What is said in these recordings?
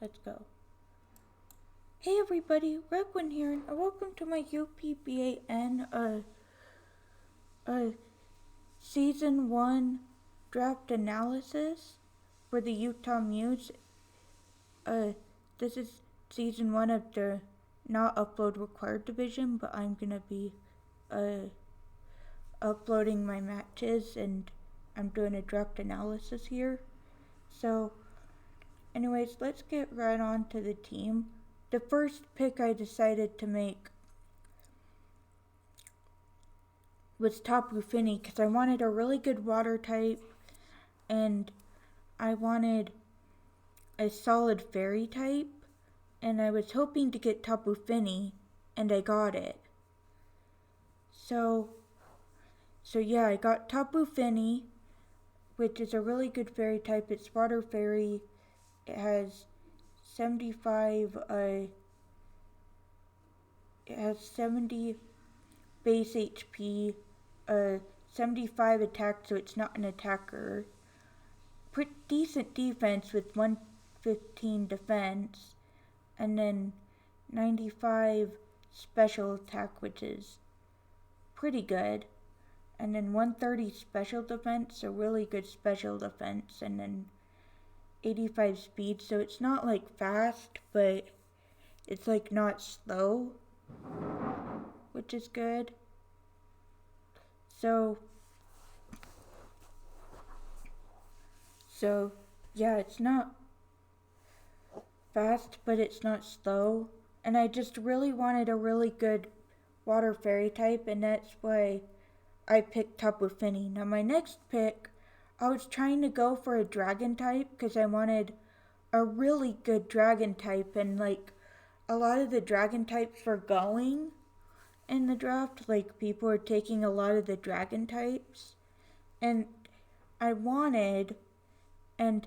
Let's go. Hey everybody, Requin here, and welcome to my UPBAN Season 1 draft analysis for the Utah Mews. This is Season 1 of the not upload required division, but I'm gonna be uploading my matches, and I'm doing a draft analysis here. So anyways, let's get right on to the team. The first pick I decided to make was Tapu Fini because I wanted a really good water type and I wanted a solid fairy type, and I was hoping to get Tapu Fini and I got it. So yeah, I got Tapu Fini, which is a really good fairy type. It's water fairy. It has 70 base HP, 75 attack, so it's not an attacker. Pretty decent defense with 115 defense, and then 95 special attack, which is pretty good. And then 130 special defense, so really good special defense, and then 85 speed, so it's not like fast, but it's like not slow, which is good. So yeah, it's not fast, but it's not slow, and I just really wanted a really good water fairy type, and that's why I picked Tapu Fini. Now my next pick, I was trying to go for a dragon type because I wanted a really good dragon type, and like a lot of the dragon types were going in the draft. Like people were taking a lot of the dragon types, and I wanted a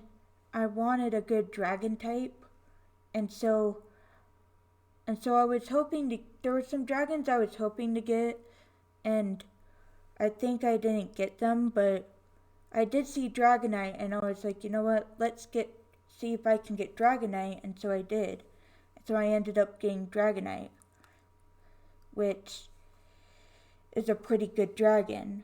good dragon type, and so I was hoping to. There were some dragons I was hoping to get, and I think I didn't get them, but I did see Dragonite, and I was like, you know what? Let's see if I can get Dragonite, and so I did. So I ended up getting Dragonite, which is a pretty good dragon,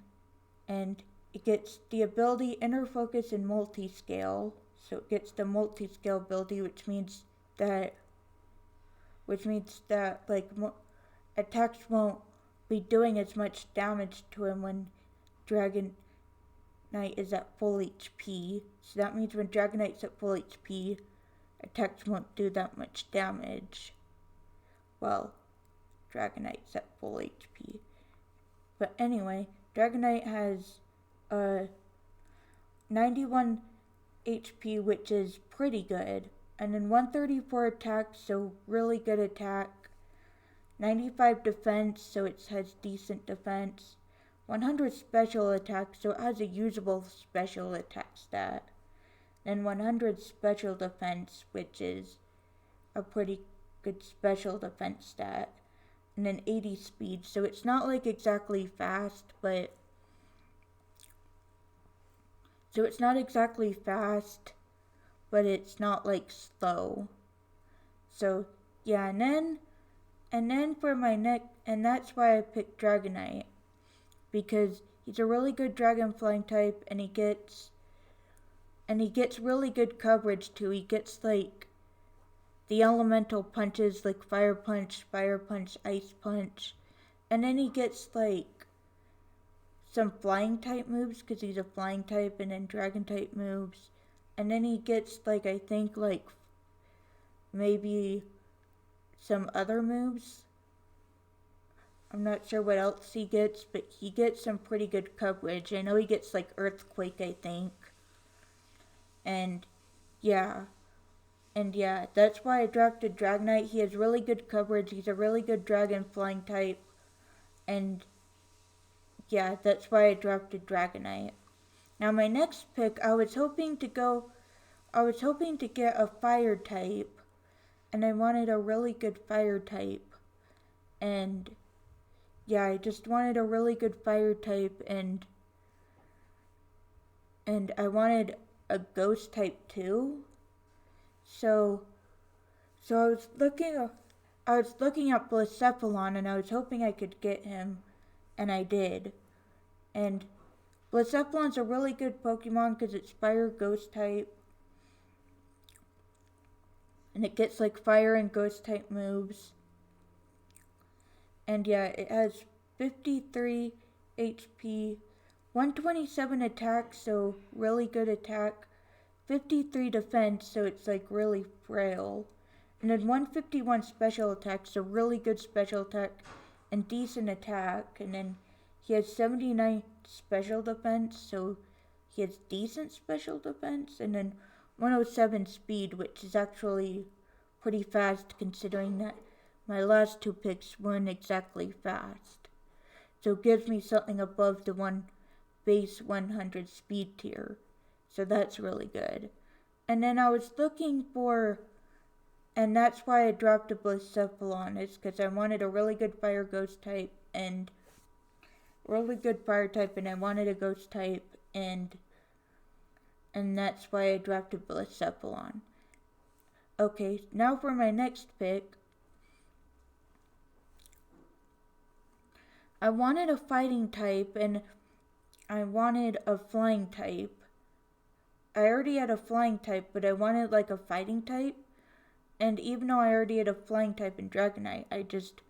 and it gets the ability Inner Focus and Multi-Scale. So it gets the Multi-Scale ability, which means that like attacks won't be doing as much damage to him when Dragonite is at full HP. So that means when Dragonite's at full HP, attacks won't do that much damage. Well, Dragonite's at full HP. But anyway, Dragonite has 91 HP, which is pretty good. And then 134 attack, so really good attack. 95 defense, so it has decent defense. 100 special attack, so it has a usable special attack stat. Then 100 special defense, which is a pretty good special defense stat. And then 80 speed, so it's not like exactly fast, but it's not like slow. So yeah, and then for my neck, and that's why I picked Dragonite, because he's a really good dragon flying type, and he gets really good coverage too. He gets like the elemental punches like fire punch, ice punch, and then he gets like some flying type moves because he's a flying type, and then dragon type moves, and then he gets like I think like maybe some other moves. I'm not sure what else he gets, but he gets some pretty good coverage. I know he gets like Earthquake, I think. And yeah, that's why I drafted Dragonite. He has really good coverage. He's a really good dragon flying type. And yeah, that's why I drafted Dragonite. Now my next pick, I was hoping to get a fire type, and I wanted a really good fire type. And yeah, I just wanted a really good fire type, and I wanted a ghost type too. So So I was looking at Blacephalon and I was hoping I could get him, and I did. And Blacephalon's a really good Pokemon because it's Fire Ghost type. And it gets like Fire and Ghost type moves. And yeah, it has 53 HP, 127 attack, so really good attack. 53 defense, so it's like really frail. And then 151 special attack, so really good special attack and decent attack. And then he has 79 special defense, so he has decent special defense. And then 107 speed, which is actually pretty fast considering that my last two picks weren't exactly fast. So it gives me something above the base 100 speed tier. So that's really good. And then I was looking for, and that's why I dropped a Blacephalon, is because I wanted a really good Fire Ghost type and really good Fire type, and I wanted a Ghost type, and that's why I dropped a Blacephalon. Okay, now for my next pick. I wanted a fighting type and I wanted a flying type. I already had a flying type, but I wanted like a fighting type. And even though I already had a flying type in Dragonite, I just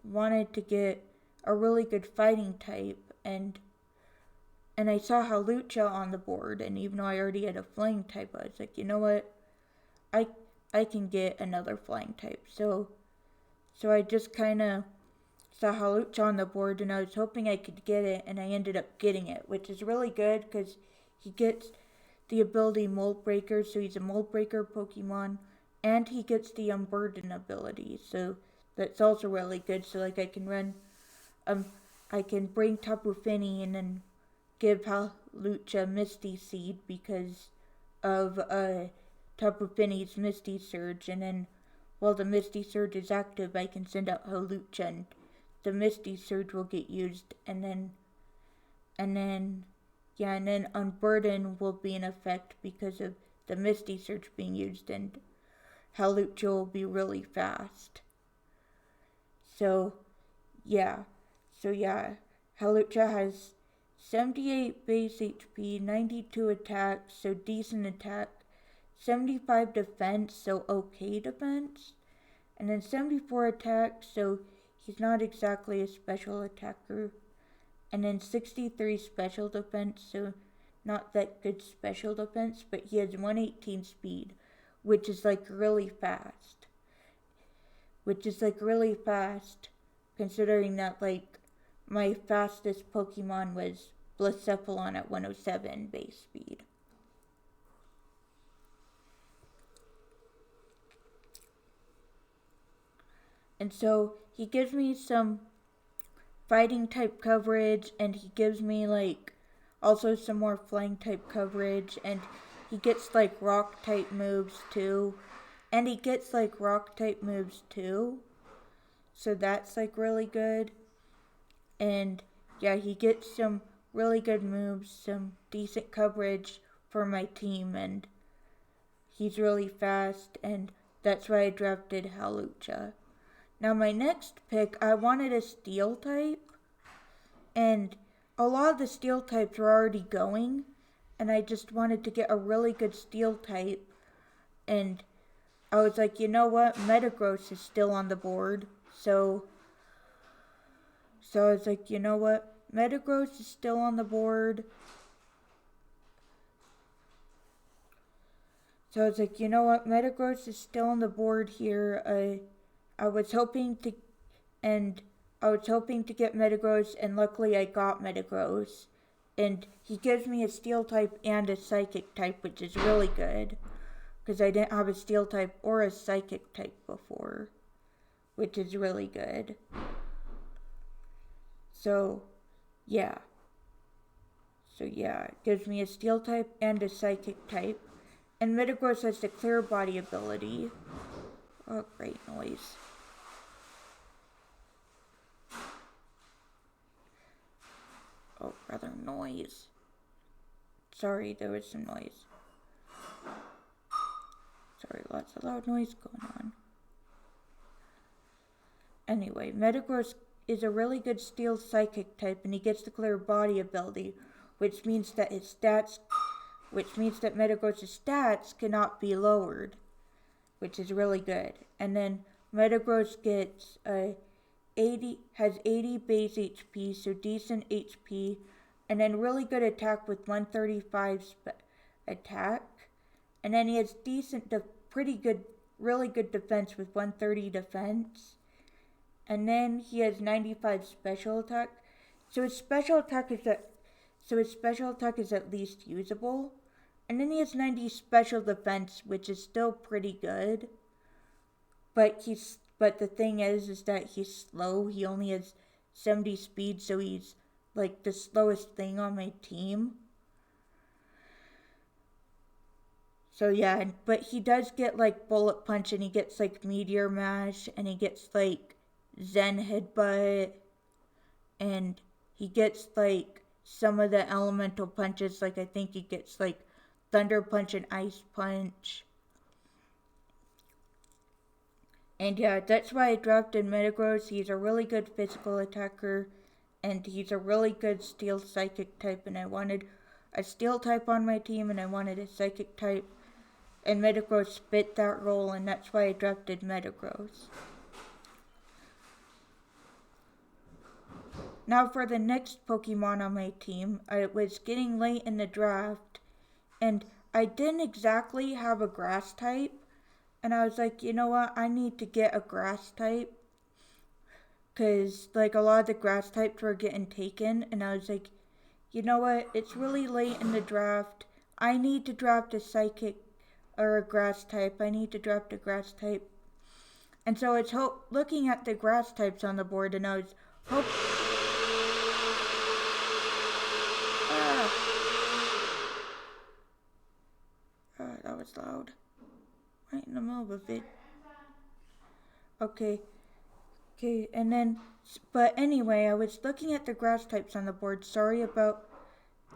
wanted to get a really good fighting type. And I saw Hawlucha on the board, and even though I already had a flying type, I was like, you know what? I can get another flying type. So I just kind of saw Hawlucha on the board, and I was hoping I could get it, and I ended up getting it, which is really good because he gets the ability Mold Breaker, so he's a Mold Breaker Pokemon, and he gets the Unburden ability, so that's also really good. So like I can bring Tapu Fini and then give Hawlucha Misty Seed because of Tapu Fini's Misty Surge, and then while the Misty Surge is active, I can send out Hawlucha and the Misty Surge will get used, and then Unburden will be in effect because of the Misty Surge being used, and Hawlucha will be really fast. So yeah, Hawlucha has 78 base HP, 92 attack, so decent attack, 75 defense, so okay defense, and then 74 attack, so he's not exactly a special attacker. And then 63 special defense, so not that good special defense, but he has 118 speed, which is like really fast. Considering that like my fastest Pokemon was Blacephalon at 107 base speed. And so he gives me some fighting type coverage, and he gives me like also some more flying type coverage, and he gets like rock type moves too. So that's like really good. And yeah, he gets some really good moves, some decent coverage for my team, and he's really fast, and that's why I drafted Hawlucha. Now my next pick, I wanted a steel type, and a lot of the steel types were already going, and I just wanted to get a really good steel type, and I was like, you know what, Metagross is still on the board, so I was like, you know what, Metagross is still on the board. So I was like, you know what, Metagross is still on the board here. I was hoping to get Metagross, and luckily I got Metagross. And he gives me a Steel type and a Psychic type, which is really good, because I didn't have a Steel type or a Psychic type before, which is really good. So yeah, it gives me a Steel type and a Psychic type. And Metagross has the Clear Body ability. Oh, great noise. Oh, rather noise. Sorry, there was some noise. Sorry, lots of loud noise going on. Anyway, Metagross is a really good steel psychic type, and he gets the clear body ability, which means that Metagross's stats cannot be lowered, which is really good. And then Metagross gets has 80 base HP, so decent HP, and then really good attack with 135 attack, and then he has really good defense with 130 defense, and then he has 95 special attack. So his special attack is at least usable, and then he has 90 special defense, which is still pretty good. But the thing is that he's slow. He only has 70 speed, so he's like the slowest thing on my team. So yeah, but he does get like Bullet Punch, and he gets like Meteor Mash, and he gets like Zen Headbutt, and he gets like some of the elemental punches, like I think he gets like Thunder Punch and Ice Punch. And yeah, that's why I drafted Metagross. He's a really good physical attacker, and he's a really good steel psychic type, and I wanted a steel type on my team, and I wanted a psychic type, and Metagross fit that role, and that's why I drafted Metagross. Now for the next Pokemon on my team, it was getting late in the draft, and I didn't exactly have a grass type, and I was like, you know what, I need to get a grass type, because like a lot of the grass types were getting taken, and I was like, you know what, it's really late in the draft, I need to draft a psychic or a grass type, I need to draft a grass type. And so I was looking at the grass types on the board, and I was hoping... that was loud. Right in the middle of a vid. Okay, and then, but anyway, I was looking at the grass types on the board. Sorry about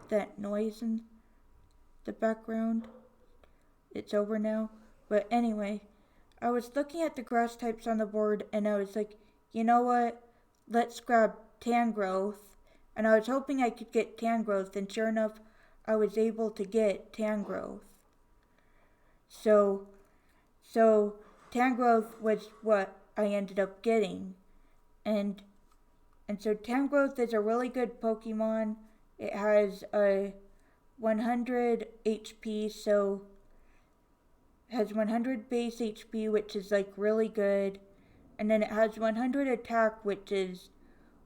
that noise in the background. It's over now. But anyway, I was looking at the grass types on the board, and I was like, you know what? Let's grab Tangrowth. And I was hoping I could get Tangrowth, and sure enough, I was able to get Tangrowth. So Tangrowth was what I ended up getting. And so Tangrowth is a really good Pokemon. It has a 100 HP, so it has 100 base HP, which is like really good. And then it has 100 attack, which is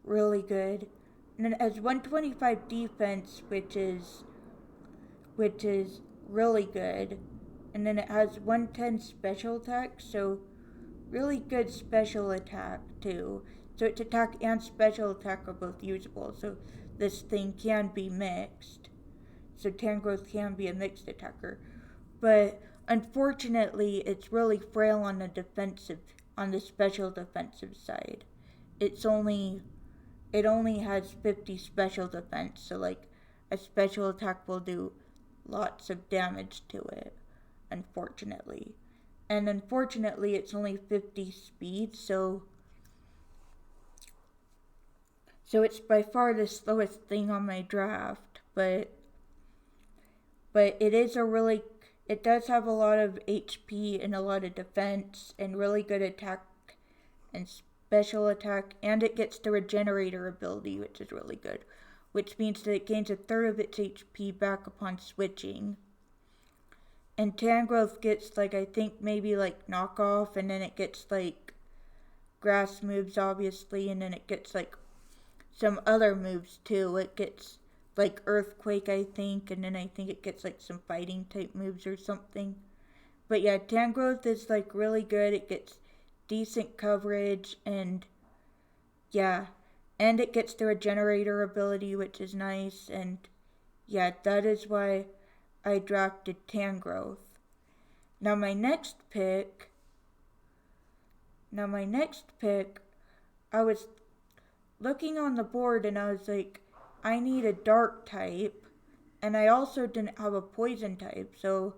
really good. And then it has 125 defense, which is really good. And then it has 110 special attack, so really good special attack too. So its attack and special attack are both usable, so this thing can be mixed. So Tangrowth can be a mixed attacker. But unfortunately, it's really frail on the special defensive side. It only has 50 special defense, so like a special attack will do lots of damage to it, unfortunately. And unfortunately, it's only 50 speed, so it's by far the slowest thing on my draft, but it does have a lot of HP and a lot of defense and really good attack and special attack, and it gets the regenerator ability, which is really good, which means that it gains a third of its HP back upon switching. And Tangrowth gets like, I think maybe like knockoff, and then it gets like grass moves obviously, and then it gets like some other moves too. It gets like earthquake, I think, and then I think it gets like some fighting type moves or something. But yeah, Tangrowth is like really good. It gets decent coverage, and yeah, and it gets the regenerator ability, which is nice. And yeah, that is why I drafted Tangrowth. Now my next pick, I was looking on the board, and I was like, I need a dark type, and I also didn't have a poison type, so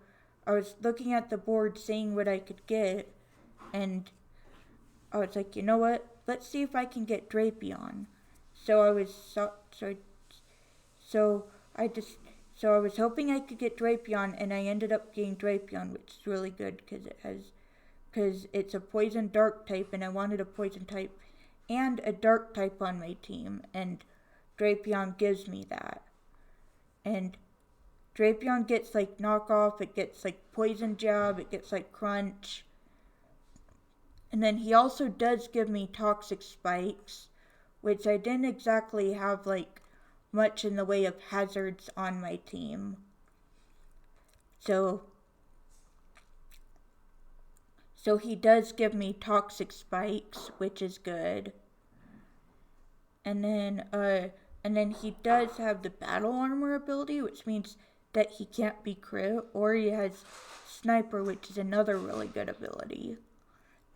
I was looking at the board, seeing what I could get, and I was like, you know what? Let's see if I can get Drapion. So I was so I just so I was hoping I could get Drapion, and I ended up getting Drapion, which is really good because it's a poison dark type, and I wanted a poison type and a dark type on my team, and Drapion gives me that. And Drapion gets like knockoff, it gets like poison jab, it gets like crunch. And then he also does give me toxic spikes, which I didn't exactly have like much in the way of hazards on my team. So he does give me toxic spikes, which is good. And then he does have the battle armor ability, which means that he can't be crit, or he has sniper, which is another really good ability,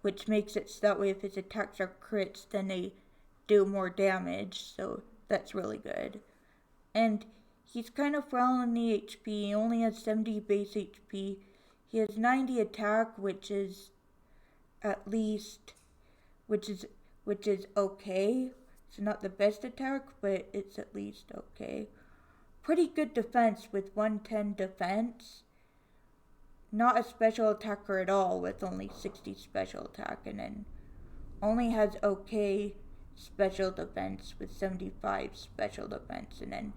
which makes it so that way if his attacks are crits, then they do more damage, so that's really good. And he's kind of frail in the HP. He only has 70 base HP. He has 90 attack, which is at least, which is okay. It's not the best attack, but it's at least okay. Pretty good defense with 110 defense. Not a special attacker at all with only 60 special attack, and then only has okay special defense with 75 special defense, and then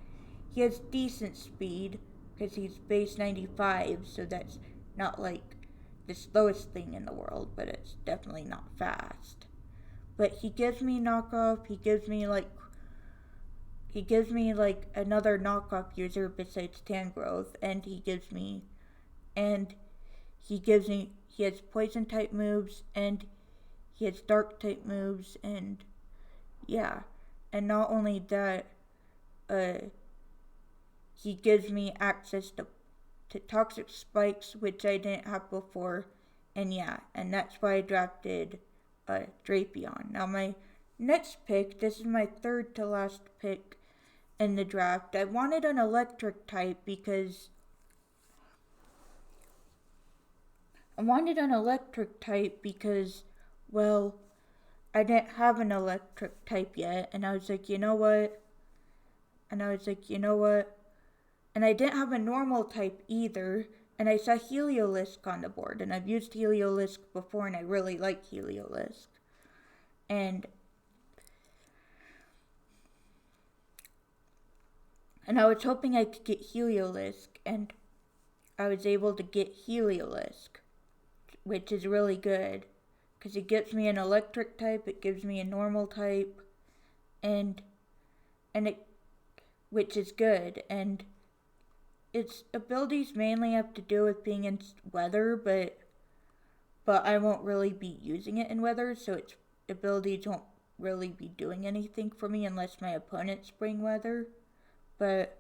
he has decent speed because he's base 95, so that's not like the slowest thing in the world, but it's definitely not fast. But he gives me knockoff, he gives me like another knockoff user besides Tangrowth, and he has poison type moves, and he has dark type moves, and yeah. And not only that, he gives me access to toxic spikes, which I didn't have before, and yeah, and that's why I drafted Drapion. Now my next pick, this is my third to last pick in the draft. I wanted an electric type because well, I didn't have an electric type yet, and I was like, you know what? And I didn't have a normal type either, and I saw Heliolisk on the board, and I've used Heliolisk before, and I really like Heliolisk. And I was hoping I could get Heliolisk, and I was able to get Heliolisk, which is really good, because it gives me an electric type, it gives me a normal type, which is good, and its abilities mainly have to do with being in weather, but I won't really be using it in weather, so its abilities won't really be doing anything for me unless my opponents bring weather. But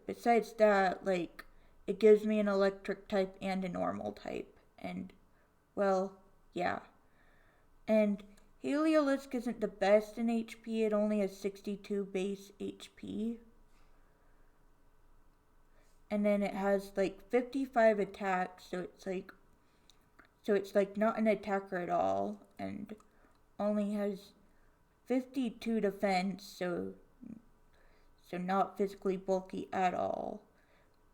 besides that, like, it gives me an electric type and a normal type, and well, yeah. And Heliolisk isn't the best in HP, it only has 62 base HP. And then it has like 55 attacks, so it's like not an attacker at all, and only has 52 defense, so not physically bulky at all.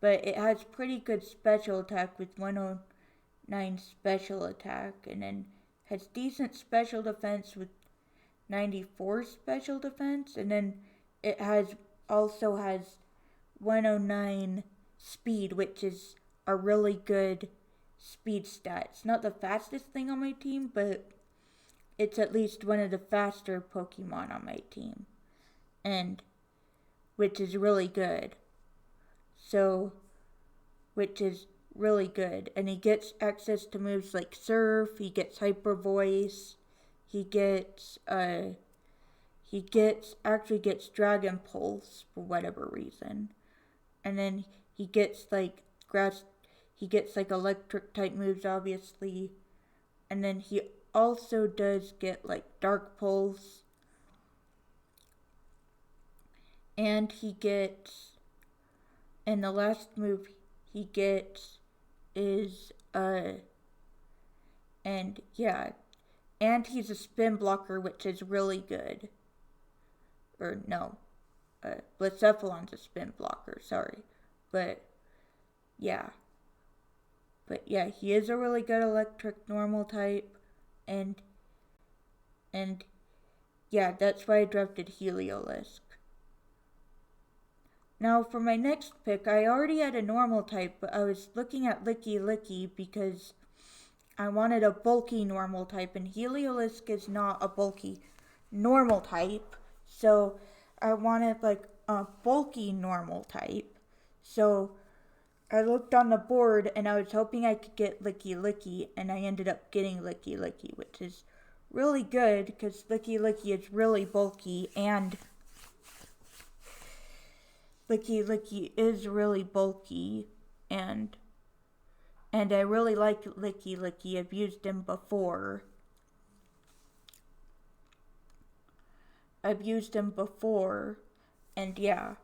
But it has pretty good special attack with 109 special attack, and then has decent special defense with 94 special defense, and then it also has 109 speed, which is a really good speed stat. It's not the fastest thing on my team, but it's at least one of the faster Pokemon on my team, and which is really good. And he gets access to moves like Surf, he gets Hyper Voice, he actually gets Dragon Pulse for whatever reason. And then he gets like electric type moves, obviously. And then he also does get like Dark Pulse. And the last move he gets is and yeah, and he's a spin blocker, which is really good. Or no, Blacephalon's a spin blocker, sorry. But yeah. But yeah, he is a really good electric normal type, and and yeah, that's why I drafted Heliolisk. Now for my next pick, I already had a normal type, but I was looking at Licky Licky because I wanted a bulky normal type, and Heliolisk is not a bulky normal type, so I wanted like a bulky normal type. So I looked on the board and I was hoping I could get Licky Licky, and I ended up getting Licky Licky, which is really good because Licky Licky is really bulky, and Licky Licky is really bulky, and I really like Licky Licky. I've used him before. And yeah.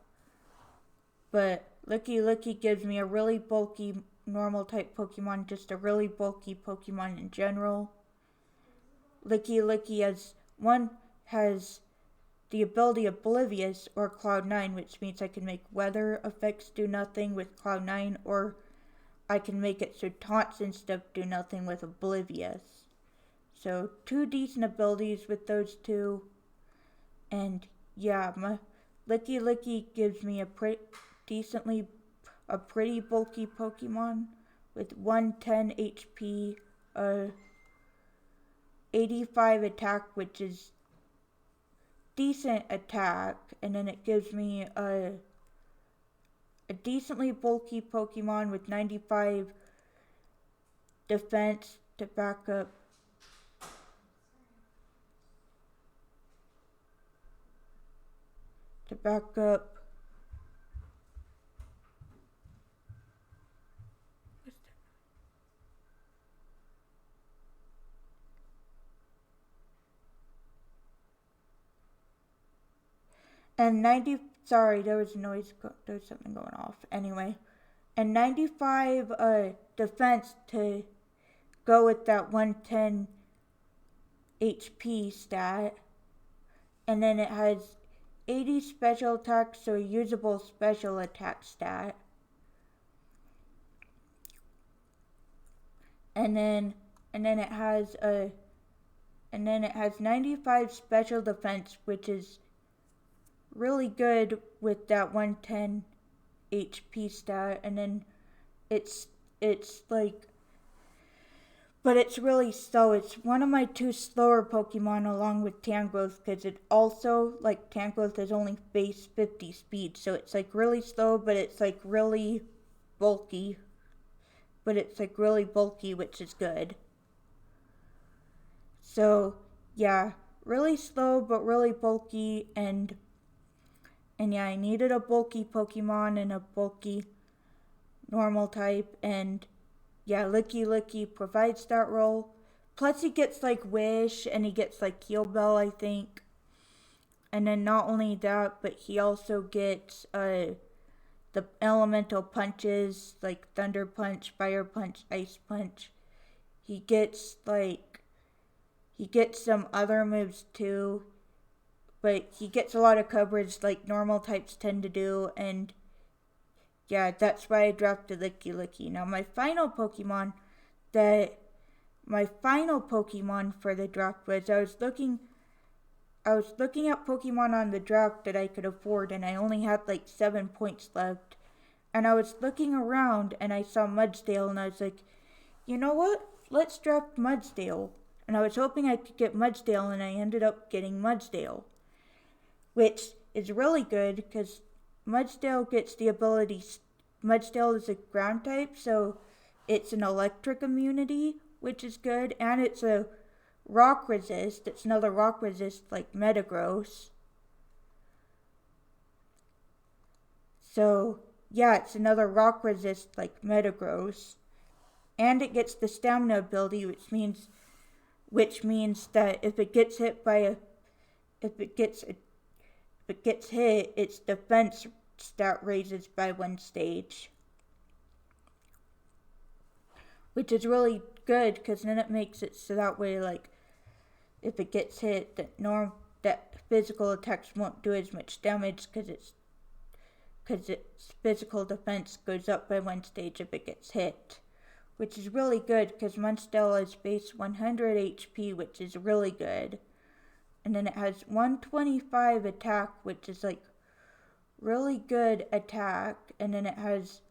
But Licky Licky gives me a really bulky normal type Pokemon, just a really bulky Pokemon in general. Licky Licky has the ability Oblivious or Cloud 9, which means I can make weather effects do nothing with Cloud 9, or I can make it so taunts and stuff do nothing with Oblivious. So 2 decent abilities with those 2. And yeah, my Licky Licky gives me a pretty bulky Pokemon with 110 HP, 85 attack, which is decent attack, and then it gives me a decently bulky Pokemon with 95 defense to back up and 90, sorry, there was something going off. Anyway, and 95 defense to go with that 110 HP stat. And then it has 80 special attack, so a usable special attack stat. And then it has 95 special defense, which is really good with that 110 HP stat. And then it's like, but it's really slow. It's one of my 2 slower Pokemon along with Tangrowth, because it also, like, Tangrowth is only base 50 speed, so it's like really slow, but it's like really bulky. Which is good. So yeah, really slow but really bulky, and yeah, I needed a bulky Pokemon and a bulky normal type, and yeah, Licky Licky provides that role. Plus he gets like Wish, and he gets like Heal Bell, I think. And then not only that, but he also gets the elemental punches like Thunder Punch, Fire Punch, Ice Punch. He gets some other moves too, but he gets a lot of coverage like normal types tend to do, and yeah, that's why I drafted Licky Licky. Now my final Pokemon for the draft was, I was looking at Pokemon on the draft that I could afford, and I only had like 7 points left. And I was looking around and I saw Mudsdale, and I was like, you know what? Let's draft Mudsdale. And I was hoping I could get Mudsdale, and I ended up getting Mudsdale, which is really good because Mudsdale gets the ability. Mudsdale is a ground type, so it's an electric immunity, which is good, and it's a rock resist. It's another rock resist like Metagross. So yeah, it's another rock resist like Metagross, and it gets the stamina ability, which means that if it gets hit, its defense stat raises by 1 stage. which is really good because then it makes it so that way, like, if it gets hit, that physical attacks won't do as much damage because its physical defense goes up by 1 stage if it gets hit, which is really good because Monstella is base 100 HP, which is really good. And then it has 125 attack, which is like really good attack. And then it has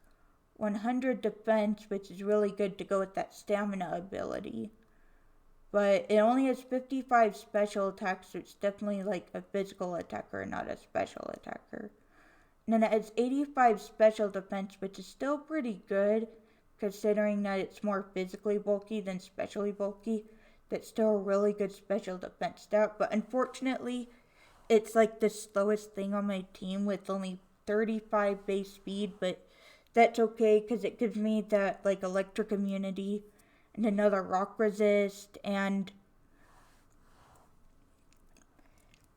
100 defense, which is really good to go with that stamina ability. But it only has 55 special attacks, so it's definitely like a physical attacker, not a special attacker. And then it has 85 special defense, which is still pretty good, considering that it's more physically bulky than specially bulky. That's still a really good special defense stat, but unfortunately, it's like the slowest thing on my team with only 35 base speed, but that's okay because it gives me that like electric immunity and another rock resist and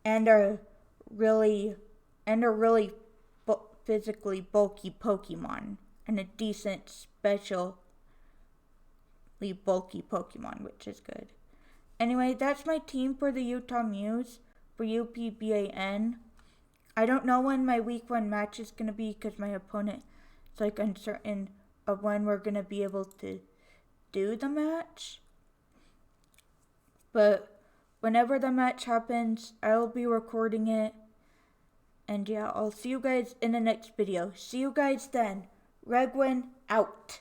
a really physically bulky Pokemon and a decent specially bulky Pokemon, which is good. Anyway, that's my team for the Utah Mews for UPBAN. I don't know when my week 1 match is going to be because my opponent is like uncertain of when we're going to be able to do the match. But whenever the match happens, I'll be recording it. And yeah, I'll see you guys in the next video. See you guys then. Regwin out.